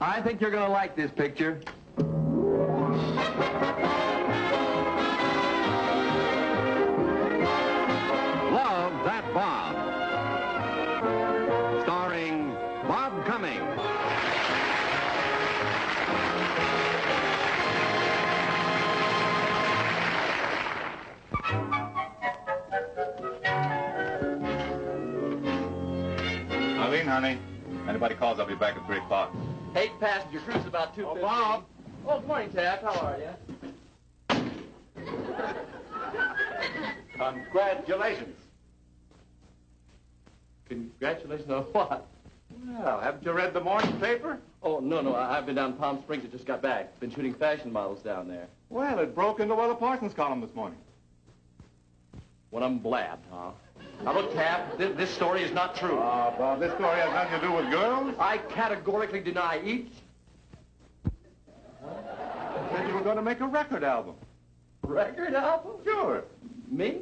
I think you're going to like this picture. Love That Bob. Starring Bob Cummings. Eileen, honey. Anybody calls, I'll be back at 3 o'clock. 8-passenger cruise about 2:15. Oh, Bob. Oh, good morning, Taft. How are you? Congratulations. Congratulations on what? Well, haven't you read the morning paper? Oh, no. I've been down to Palm Springs. I just got back. Been shooting fashion models down there. Well, it broke into Willa Parsons' column this morning. One of them blabbed, huh? Now, look, Taft, this story is not true. Bob, this story has nothing to do with girls. I categorically deny each. You said you were going to make a record album. Record album? Sure. Me?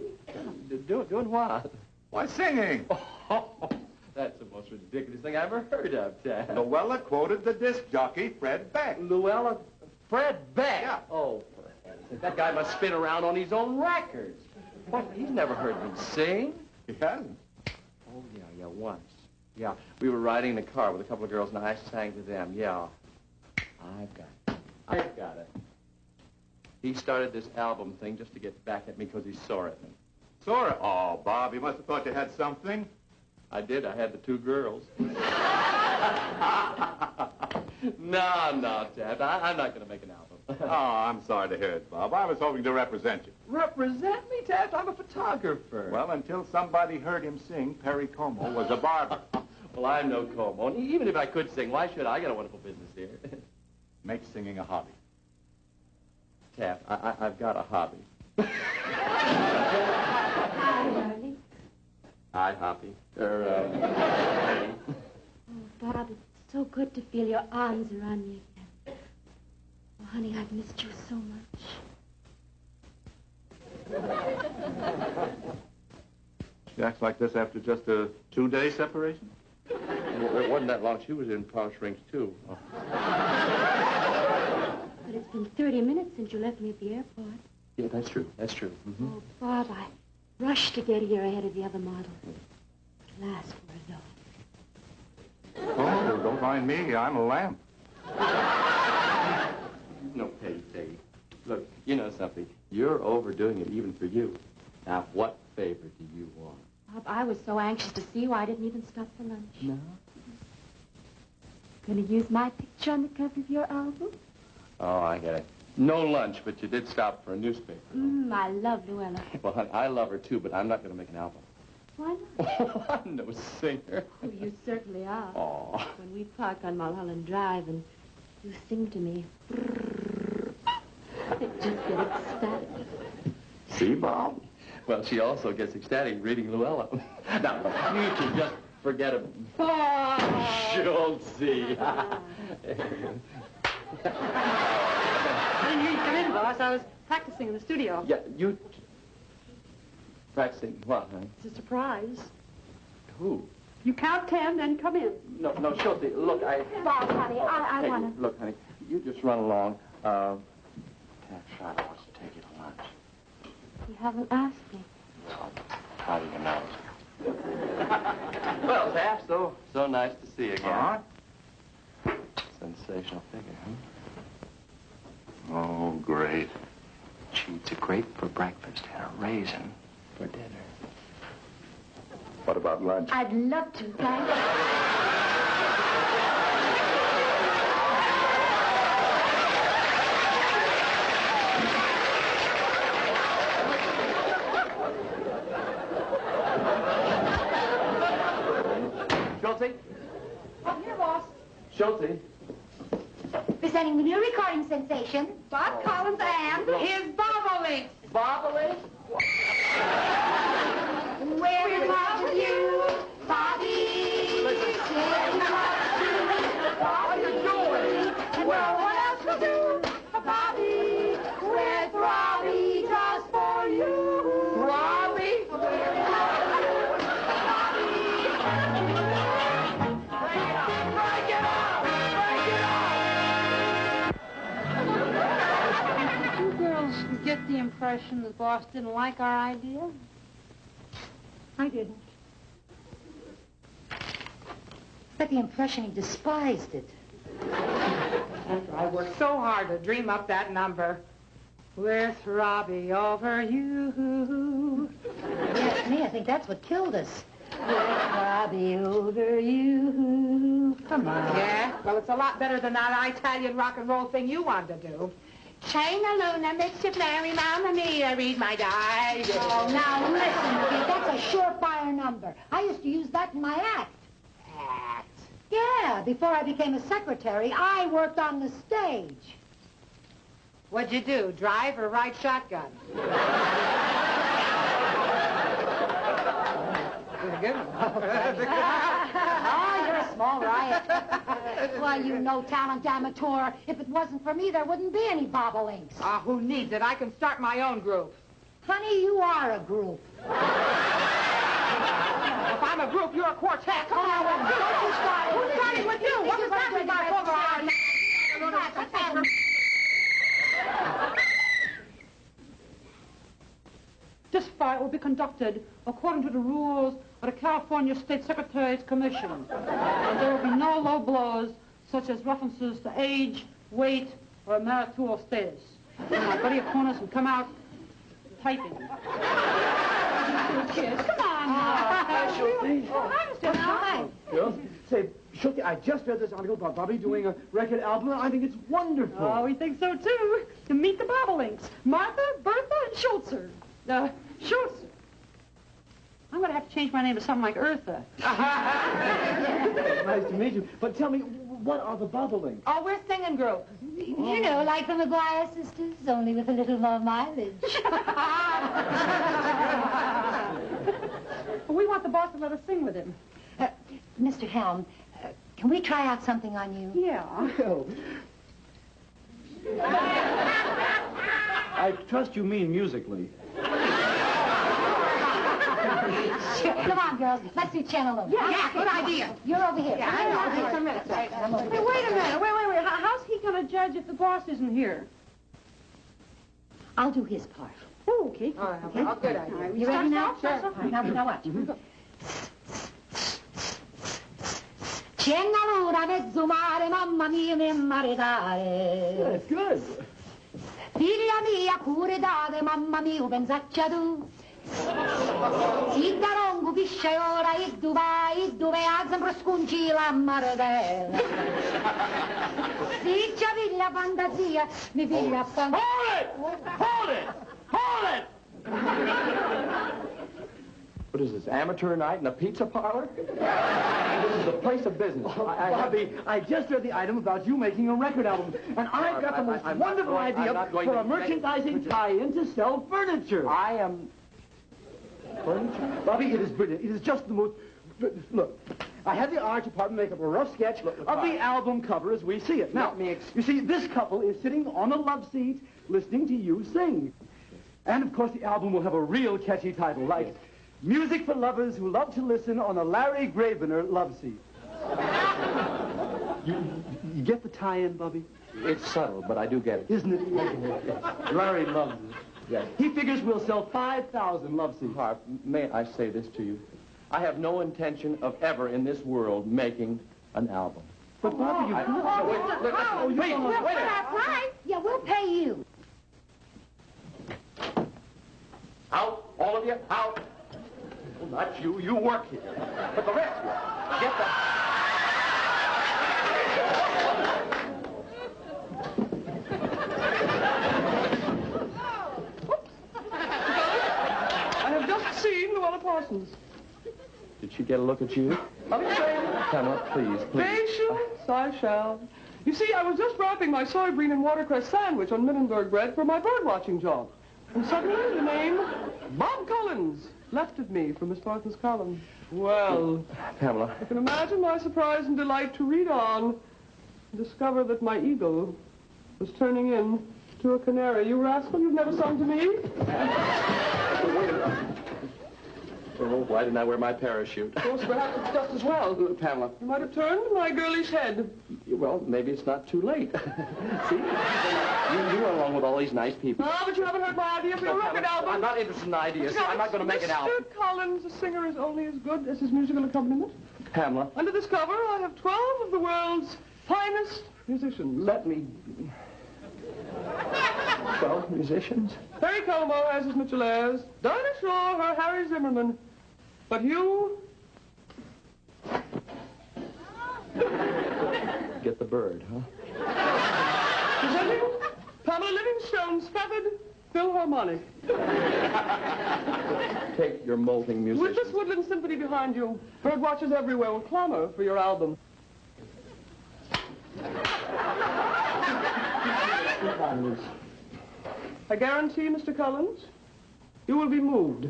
Doing what? Why, singing. Oh, that's the most ridiculous thing I ever heard of, Taft. Luella quoted the disc jockey, Fred Beck. Luella? Fred Beck? Yeah. Oh, that guy must spin around on his own records. What? He's never heard me sing. He hasn't. Oh, yeah, once. Yeah, we were riding in the car with a couple of girls, and I sang to them. Yeah. I've got it. He started this album thing just to get back at me because he's sore at me. Sora. Oh, Bob, you must have thought you had something. I did. I had the 2 girls. No, Taft. I'm not going to make an album. Oh, I'm sorry to hear it, Bob. I was hoping to represent you. Represent me, Taft? I'm a photographer. Well, until somebody heard him sing, Perry Como was a barber. Well, I'm no Como. And even if I could sing, why should I? I got a wonderful business here. Make singing a hobby. Taft, I've got a hobby. Hi, darling. Hi, Hoppy. Oh, Bob, it's so good to feel your arms around me again. Oh, honey, I've missed you so much. She acts like this after just a 2-day separation? Well, it wasn't that long. She was in Palm Springs, too. Oh. But it's been 30 minutes since you left me at the airport. Yeah, that's true. That's true. Mm-hmm. Oh, Bob, I rushed to get here ahead of the other model. At last, we're alone. Oh, don't mind me. I'm a lamp. No, Peggy. Look, you know something. You're overdoing it even for you. Now, what favor do you want? Bob, I was so anxious to see you, I didn't even stop for lunch. No? Gonna use my picture on the cover of your album? Oh, I get it. No lunch, but you did stop for a newspaper. I love Luella. Well, honey, I love her, too, but I'm not going to make an album. Why not? I'm no singer. Oh, you certainly are. Aw. When we park on Mulholland Drive and you sing to me, I just get ecstatic. See, Bob? Well, she also gets ecstatic reading Luella. Now, you can just forget it. She'll see. I didn't hear you come in, boss. I was practicing in the studio. Yeah, you... Practicing what, honey? It's a surprise. Who? You count 10, then come in. No, Schultz, look, Bob, honey, I Hey, want to... Look, honey, you just run along. Taft Schreiber wants to take you to lunch. You haven't asked me. Well, how do you know? Well, Taft, so nice to see you again. Huh? Sensational figure, huh? Oh, great. Gee, it's a grape for breakfast and a raisin for dinner. What about lunch? I'd love to, thanks. Schultz? Oh, here, boss. Schultz? Presenting the new recording sensation, Bob Collins and his bobolinks. Bobolink? We're in love with you, Bobby. Listen. We're in love with you, What are you doing? Well, what else to do, Bobby? We're throbbing just for you. Robbie? We're in love with you, Bobby. Break it up! Break it up! Break it up! impression the boss didn't like our idea? I didn't. But the impression he despised it. I worked so hard to dream up that number. With Robbie over you. Yes, me, I think that's what killed us. With Robbie over you. Come on. Yeah? Well, it's a lot better than that Italian rock and roll thing you wanted to do. China Luna makes you flary, Mamma Mia, read my diary. Oh, now listen, kid, that's a surefire number. I used to use that in my act. Act? Yeah, before I became a secretary, I worked on the stage. What'd you do, drive or ride shotgun? Good one. Oh, you're a small riot. Why, you no-talent amateur. If it wasn't for me, there wouldn't be any bobolinks. Ah, who needs it? I can start my own group. Honey, you are a group. If I'm a group, you're a quartet. Come on, don't you start. Who's starting with you? What was that we got over our... This fight will be conducted according to the rules of the California State Secretary's Commission. And there will be no low blows, such as references to age, weight, or marital status. And my buddy opponents will come out typing. Kids, come on now. Schultz. Hi. Girls, say, Schultz, I just read this article about Bobby doing a record album, and I think it's wonderful. Oh, we think so, too. To meet the bobolinks. Martha, Bertha, and Schultzer. Schultz. I'm going to have to change my name to something like Eartha. Nice to meet you. But tell me, what are the Bobolinks? Oh, we're singing group. You know, like the McGuire sisters, only with a little more mileage. We want the boss to let us sing with him. Mr. Helm, can we try out something on you? Yeah. Well, I trust you mean musically. Sure. Come on, girls. Let's do Channel. Yeah, good idea. You're over here. Yeah, I know. Just a minute. Hey, wait a minute. Wait. How's he going to judge if the boss isn't here? I'll do his part. Oh, okay. All right. Okay. Oh, good idea. You ready now? Sure. Now watch. C'è una luna mezzo mare, mamma mia, mi maritare. That's good. Figlia mia, pure date, mamma mia, pensaccia tu. Si da non capisce ora, e dove ha sempre sconci la maritella. Si c'è figlia fantasia, mi figlia fantasia. Hold it! What is this, amateur night in a pizza parlor? This is a place of business. Bobby, I just read the item about you making a record album, and I've got the most wonderful idea for a merchandising tie-in to sell furniture. I am... Furniture? Bobby, it is brilliant. It is just the most... Look, I had the art department make up a rough sketch of the album cover as we see it. Now, you see, this couple is sitting on a love seat listening to you sing. And, of course, the album will have a real catchy title, like Music for Lovers Who Love to Listen on a Larry Gravener Love Seat. You get the tie-in, Bobby? It's subtle, but I do get it. Isn't it? Larry loves it. Yes. He figures we'll sell 5,000 love seats. Harp, may I say this to you? I have no intention of ever in this world making an album. But, Bobby, you could. Wait a minute. Yeah, we'll pay you. Out, all of you, out. Well, not you, you work here. But the rest of you, get that. I have just seen Luella Parsons. Did she get a look at you? Pamela, please. Patience, I shall. You see, I was just wrapping my soybean and watercress sandwich on Minnenberg bread for my bird-watching job. And suddenly the name Bob Collins leapt at me from Miss Martha's column. Well, Pamela. you can imagine my surprise and delight to read on and discover that my eagle was turning in to a canary. You rascal, you've never sung to me? Oh, why didn't I wear my parachute? Of course, perhaps it's just as well, Pamela. You might have turned my girlish head. Well, maybe it's not too late. See? You went along with all these nice people. Ah, but you haven't heard my idea for your record album. I'm not interested in ideas. I'm not going to make an album. Mr. Collins, a singer is only as good as his musical accompaniment. Pamela. Under this cover, I have 12 of the world's finest musicians. Let me... 12 musicians? Perry Como has his Mitchell Ayres, Dinah Shore, her Harry Zimmerman. But you... Get the bird, huh? Presenting Pamela Livingstone's feathered Philharmonic. Take your molting musicians. With this woodland symphony behind you, bird watchers everywhere will clamor for your album. I guarantee, Mr. Collins, you will be moved.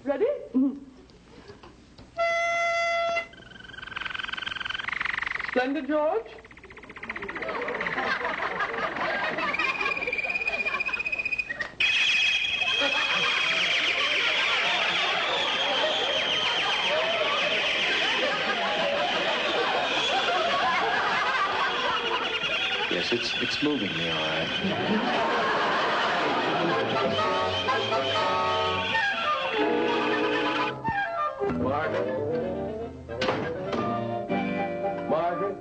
Ready? Splendid, George. Yes, it's moving me, all right. Margaret?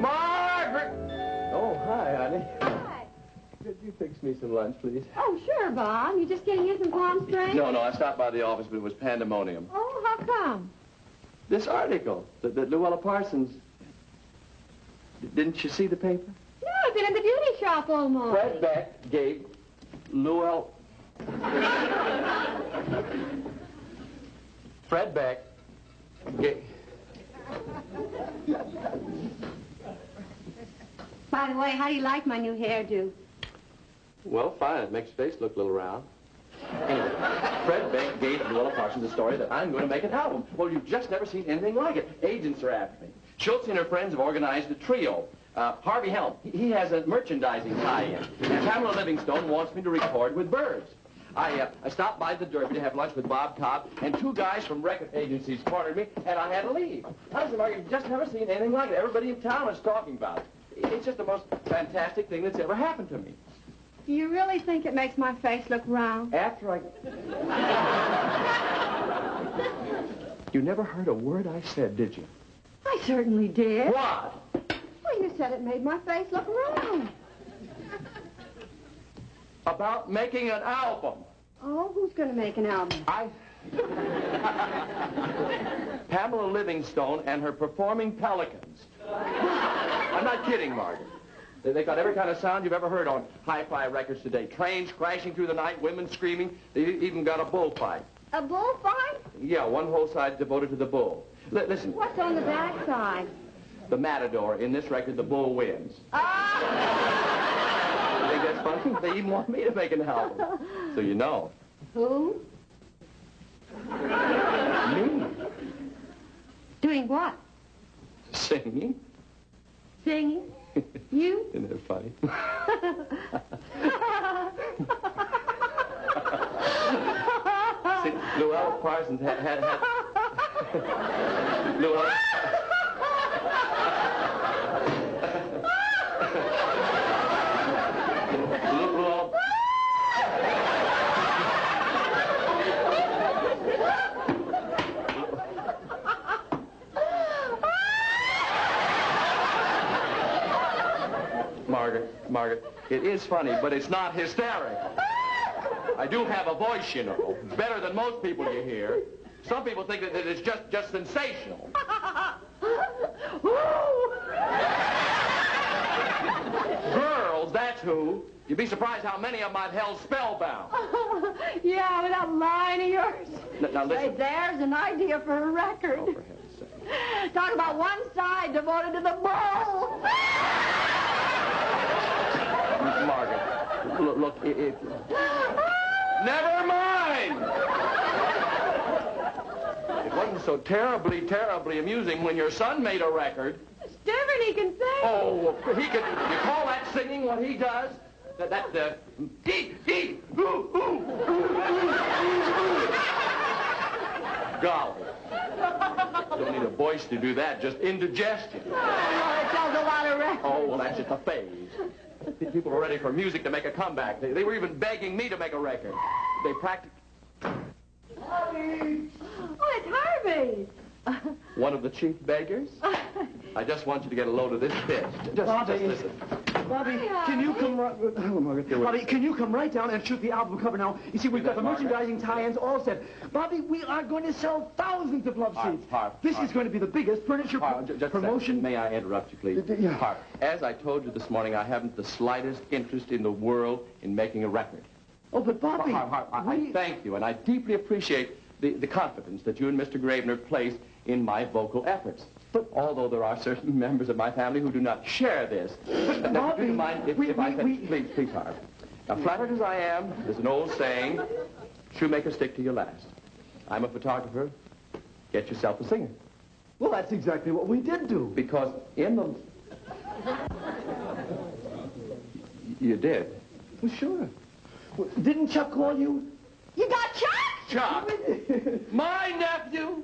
Margaret! Oh, hi, honey. Hi. Could you fix me some lunch, please? Oh, sure, Bob. You just getting in from Palm Springs? No, I stopped by the office, but it was pandemonium. Oh, how come? This article, that Luella Parsons... Didn't you see the paper? No, I've been in the beauty shop all morning. Fred Beck gave Luella... Fred Beck gave... By the way, how do you like my new hairdo? Well, fine. It makes your face look a little round. Anyway, Fred Beck gave Luella Parsons the story that I'm going to make an album. Well, you've just never seen anything like it. Agents are after me. Schultz and her friends have organized a trio. Harvey Helm, he has a merchandising tie-in. And Pamela Livingstone wants me to record with birds. I stopped by the Derby to have lunch with Bob Cobb, and two guys from record agencies cornered me, and I had to leave. Honestly, Margaret, you've just never seen anything like it. Everybody in town is talking about it. It's just the most fantastic thing that's ever happened to me. Do you really think it makes my face look round? After I... You never heard a word I said, did you? I certainly did. What? Well, you said it made my face look round. About making an album. Oh, who's going to make an album? Pamela Livingstone and her performing pelicans. I'm not kidding, Margaret. They got every kind of sound you've ever heard on hi-fi records today. Trains crashing through the night, women screaming. They even got a bullfight. A bullfight? Yeah, one whole side devoted to the bull. Listen. What's on the back side? The matador. In this record, the bull wins. Ah! You think that's funny? They even want me to make an album. So you know. Who? Me. Doing what? Singing. Singing? You? Isn't it funny? See, Luella Parsons had... Luella... Luella... Margaret, it is funny, but it's not hysterical. I do have a voice, you know, better than most people you hear. Some people think that it's just sensational. Girls, that's who. You'd be surprised how many of them I've held spellbound. Yeah, with that line of yours. Now listen. Say, there's an idea for a record. Oh, for heaven's sake. Talk about one side devoted to the bull. Margaret, look, never mind! It wasn't so terribly amusing when your son made a record. different. He can sing. Oh, he can. You call that singing what he does? Golly. Don't need a voice to do that, just indigestion. Oh, it does a lot of rest. Oh, well, that's just a phase. People are ready for music to make a comeback. They were even begging me to make a record. They practically... Oh, it's Harvey. One of the chief beggars? I just want you to get a load of this fish. Just listen. Bobby, can you come right... Oh, Margaret, Bobby, can you come right down and shoot the album cover now? You see, we've got the merchandising tie-ins all set. Bobby, we are going to sell thousands of love seats. This is going to be the biggest furniture promotion... May I interrupt you, please? Yeah. Harp, as I told you this morning, I haven't the slightest interest in the world in making a record. Oh, but Bobby... Harp, I thank you, and I deeply appreciate the confidence that you and Mr. Gravener place in my vocal efforts. But although there are certain members of my family who do not share this. Now, do you mind if I can... Please, Harp. Now, flattered as I am, there's an old saying, shoemaker, stick to your last. I'm a photographer. Get yourself a singer. Well, that's exactly what we did do. Because in the... You did? Well, sure. Well, didn't Chuck call you? You got Chuck? Chuck? My nephew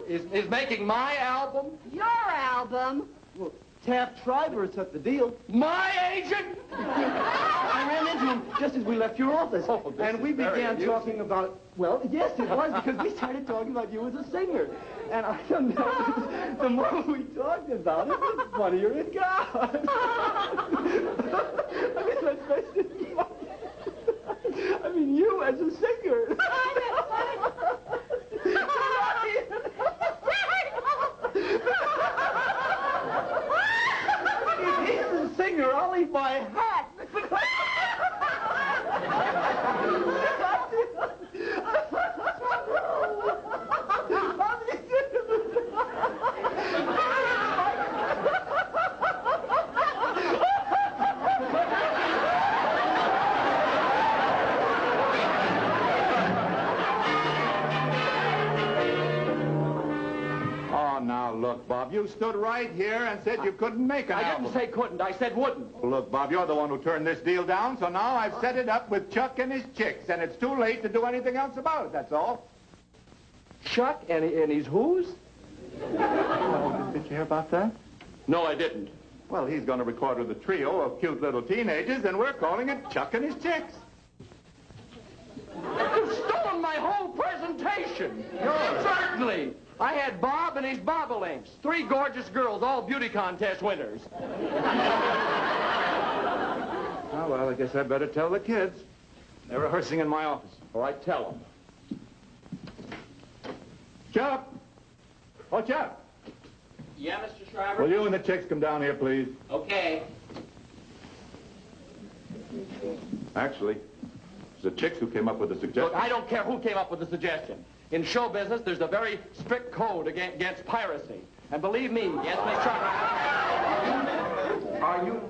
is making my album? Your album? Well, Taft Schreiber set the deal. My agent? I ran into him just as we left your office. Oh, and we began talking about... Well, yes, it was, because we started talking about you as a singer. And I don't know, the more we talked about it, the funnier it got. I mean, let's face it. I mean, you as a singer. If he's a singer, I'll leave my hat. Look, Bob, you stood right here and said you couldn't make an album. I didn't say couldn't, I said wouldn't. Well, look, Bob, you're the one who turned this deal down, so now I've set it up with Chuck and his chicks, and it's too late to do anything else about it, that's all. Chuck and his who's? Oh, did you hear about that? No, I didn't. Well, he's going to record with a trio of cute little teenagers, and we're calling it Chuck and his chicks. You've stolen my whole presentation. Certainly. I had Bob and his bobolinks. 3 gorgeous girls, all beauty contest winners. Oh, well, I guess I better tell the kids. They're rehearsing in my office. All right, tell them. Chuck! Oh, Chuck! Yeah, Mr. Schreiber? Will you and the chicks come down here, please? Okay. Actually, it's the chicks who came up with the suggestion. Look, I don't care who came up with the suggestion. In show business, there's a very strict code against piracy. And believe me... Yes, Mr. Schreiber? Are you...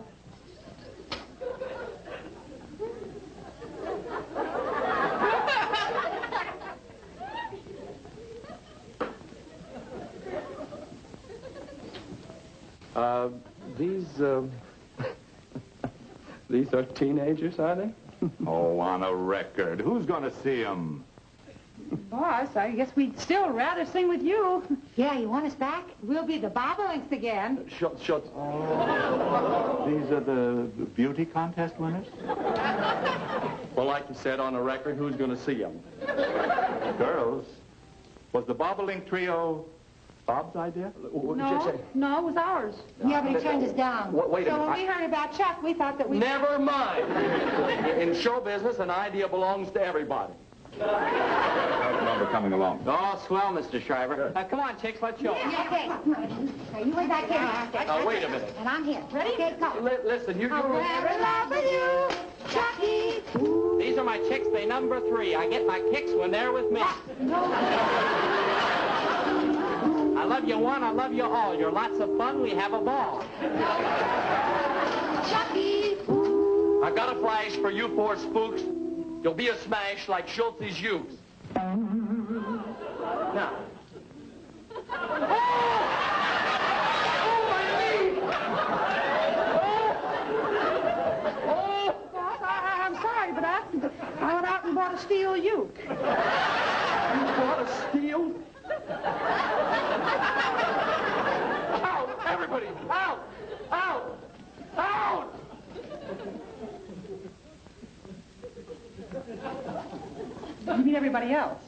These are teenagers, are they? Oh, on a record. Who's going to see them? Boss, I guess we'd still rather sing with you. Yeah, you want us back? We'll be the bobolinks again. Shut. Oh, these are the beauty contest winners? Well, like you said, on a record, who's going to see them? Girls, was the bobolink trio Bob's idea? No, it was ours. Yeah, but he turned us down. Wait a So minute. when we heard about Chuck, we thought that we... Never mind. In show business, an idea belongs to everybody. How's the number coming along? Oh, swell, Mr. Schreiber. Come on, chicks, let's show 'em. Yeah, okay. Now, you way back here. Wait a minute. And I'm here. Ready? Okay, go. Listen, you... I'll never love with you, Chucky. These are my chicks. They number 3. I get my kicks when they're with me. I love you one, I love you all. You're lots of fun, we have a ball. Chucky. I've got a flash for you 4 spooks. You'll be a smash like Schultz's Ukes. Now. Oh! Oh, my I went out and bought a steel uke. You bought a steel? Out! Everybody! Out! Out! Out! You mean everybody else?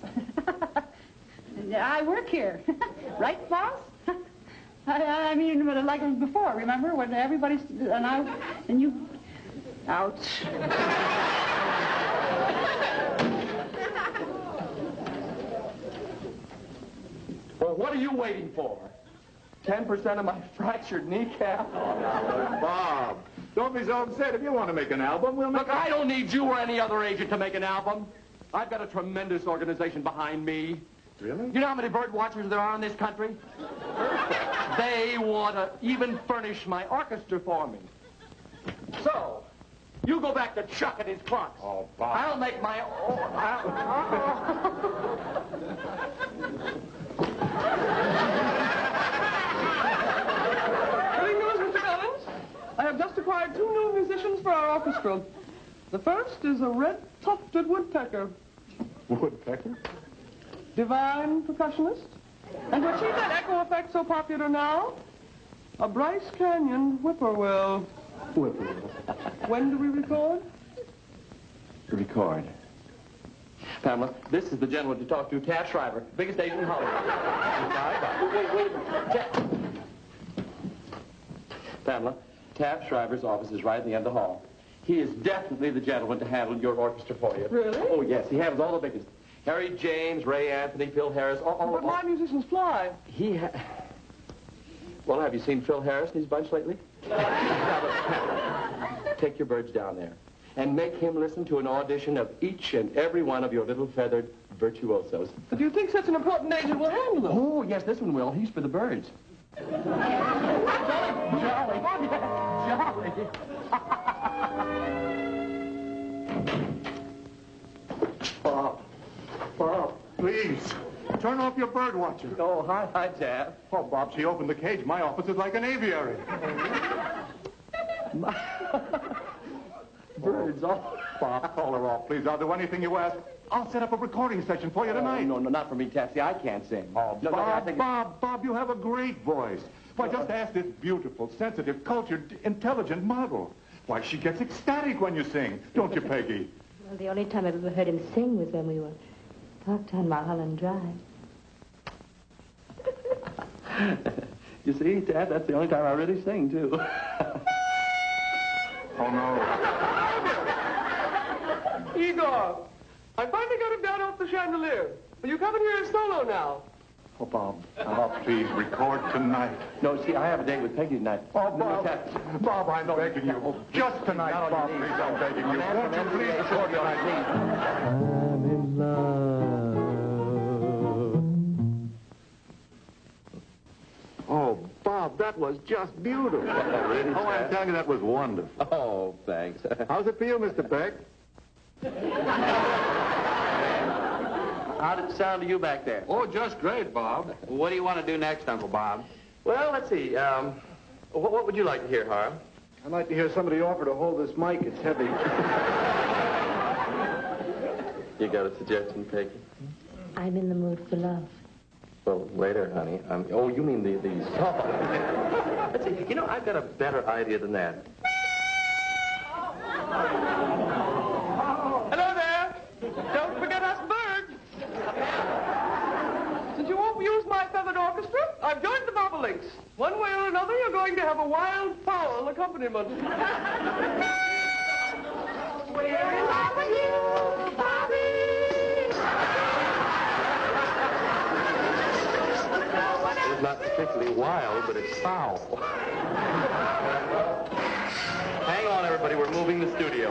I work here. Right, boss? I mean, like before, remember? When everybody's... And you... Ouch. Well, what are you waiting for? 10% of my fractured kneecap? Oh, now, Bob, don't be so upset. If you want to make an album, we'll make Look, I don't need you or any other agent to make an album. I've got a tremendous organization behind me. Really? You know how many bird watchers there are in this country? They want to even furnish my orchestra for me. So, you go back to Chuck and his clucks. Oh, Bob. I'll make my own... Good news, Mr. Cummings. I have just acquired 2 new musicians for our orchestra. The first is a red-tufted woodpecker. Woodpecker? Divine percussionist. And to achieve that echo effect so popular now, a Bryce Canyon whippoorwill. Whippoorwill. When do we record? Record. Pamela, this is the gentleman to talk to, Taft Shriver, biggest agent in Hollywood. Wait. Pamela, Taft Shriver's office is right at the end of the hall. He is definitely the gentleman to handle your orchestra for you. Really? Oh, yes. He handles all the biggest. Harry James, Ray Anthony, Phil Harris, But my musicians fly. Well, have you seen Phil Harris and his bunch lately? Take your birds down there and make him listen to an audition of each and every one of your little feathered virtuosos. But do you think such an important agent will handle them? Oh, yes, this one will. He's for the birds. Jolly. Bob. Please, turn off your bird watcher. Oh, hi, Taft. Oh, Bob, she opened the cage. My office is like an aviary. Birds, oh. Bob, call her off, please. I'll do anything you ask. I'll set up a recording session for you tonight. No, not for me, Taxi. I can't sing. Oh, No, I think Bob, you have a great voice. Why, just ask this beautiful, sensitive, cultured, intelligent model. Why, she gets ecstatic when you sing. Don't you, Peggy? Well, the only time I've ever heard him sing was when we were parked on Mulholland Drive. You see, Dad, that's the only time I really sing, too. Oh, no. Igor, I finally got him down off the chandelier. Will you come in here and solo now? Oh, Bob. Oh, please, record tonight. No, see, I have a date with Peggy tonight. Oh, Bob, I'm begging you. Just tonight, Bob, please, I'm begging you. Won't you please record tonight? I'm in love. Oh, Bob, that was just beautiful. Really, Oh, I'm telling you, that was wonderful. Oh, thanks. How's it feel, Mr. Peck? How did it sound to you back there? Oh, just great, Bob. What do you want to do next, Uncle Bob? Well, let's see. What would you like to hear, Harv? I'd like to hear somebody offer to hold this mic. It's heavy. You got a suggestion, Peggy? I'm in the mood for love. Well, later, honey. Oh, you mean the song. Let's see. You know, I've got a better idea than that. Hello there. Don't forget us birds. Since you won't use my feathered orchestra, I've joined the bobolinks. One way or another, you're going to have a wild fowl accompaniment. We're in love with you, Bobby. It's not particularly wild, but it's foul. Hang on, everybody. We're moving the studio.